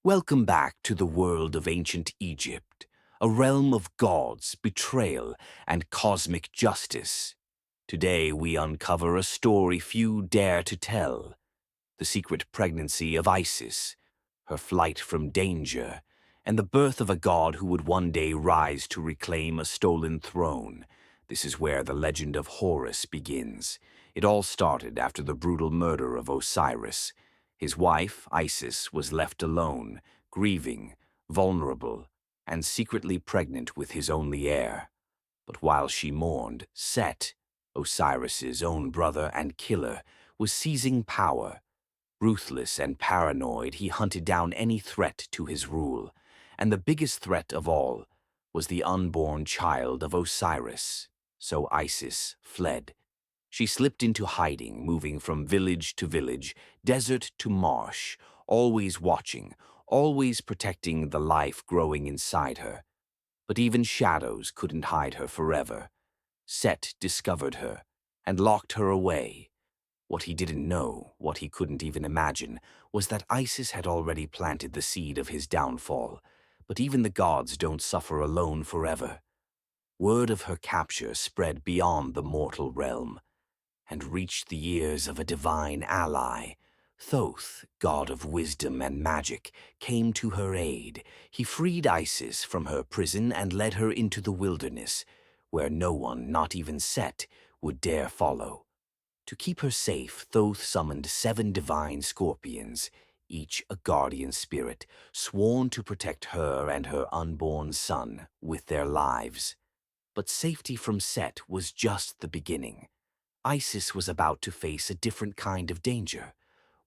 Welcome back to the world of ancient Egypt, a realm of gods, betrayal, and cosmic justice. Today we uncover a story few dare to tell, the secret pregnancy of Isis, her flight from danger, and the birth of a god who would one day rise to reclaim a stolen throne. This is where the legend of Horus begins. It all started after the brutal murder of Osiris. His wife, Isis, was left alone, grieving, vulnerable, and secretly pregnant with his only heir. But while she mourned, Set, Osiris's own brother and killer, was seizing power. Ruthless and paranoid, he hunted down any threat to his rule, and the biggest threat of all was the unborn child of Osiris. So Isis fled. She slipped into hiding, moving from village to village, desert to marsh, always watching, always protecting the life growing inside her. But even shadows couldn't hide her forever. Set discovered her and locked her away. What he didn't know, what he couldn't even imagine, was that Isis had already planted the seed of his downfall. But even the gods don't suffer alone forever. Word of her capture spread beyond the mortal realm and reached the ears of a divine ally. Thoth, god of wisdom and magic, came to her aid. He freed Isis from her prison and led her into the wilderness, where no one, not even Set, would dare follow. To keep her safe, Thoth summoned 7 divine scorpions, each a guardian spirit, sworn to protect her and her unborn son with their lives. But safety from Set was just the beginning. Isis was about to face a different kind of danger,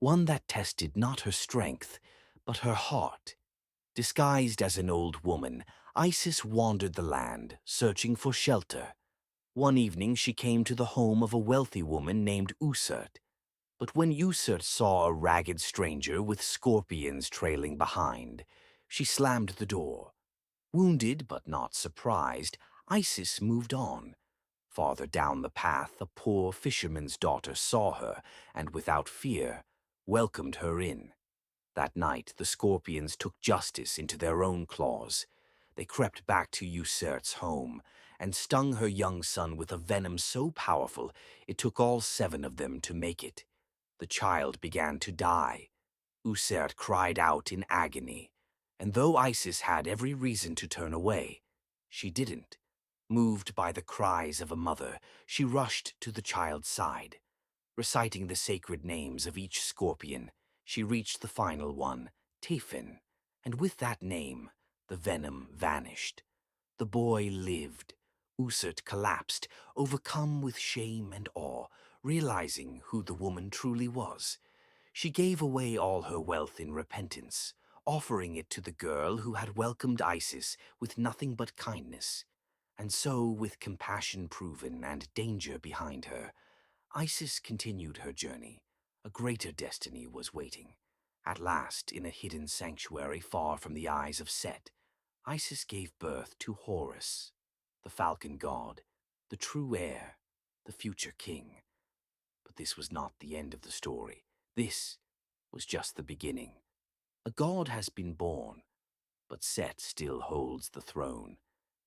one that tested not her strength, but her heart. Disguised as an old woman, Isis wandered the land, searching for shelter. One evening she came to the home of a wealthy woman named Usert. But when Usert saw a ragged stranger with scorpions trailing behind, she slammed the door. Wounded but not surprised, Isis moved on. Farther down the path, a poor fisherman's daughter saw her and, without fear, welcomed her in. That night, the scorpions took justice into their own claws. They crept back to Usert's home and stung her young son with a venom so powerful it took all 7 of them to make it. The child began to die. Usert cried out in agony, and though Isis had every reason to turn away, she didn't. Moved by the cries of a mother, she rushed to the child's side. Reciting the sacred names of each scorpion, she reached the final one, Taphin, and with that name, the venom vanished. The boy lived. Usert collapsed, overcome with shame and awe, realizing who the woman truly was. She gave away all her wealth in repentance, offering it to the girl who had welcomed Isis with nothing but kindness. And so, with compassion proven and danger behind her, Isis continued her journey. A greater destiny was waiting. At last, in a hidden sanctuary far from the eyes of Set, Isis gave birth to Horus, the falcon god, the true heir, the future king. But this was not the end of the story. This was just the beginning. A god has been born, but Set still holds the throne.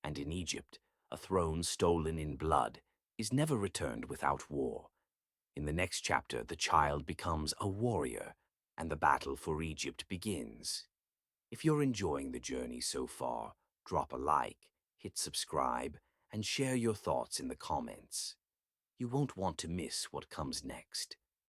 And in Egypt, a throne stolen in blood is never returned without war. In the next chapter, the child becomes a warrior, and the battle for Egypt begins. If you're enjoying the journey so far, drop a like, hit subscribe, and share your thoughts in the comments. You won't want to miss what comes next.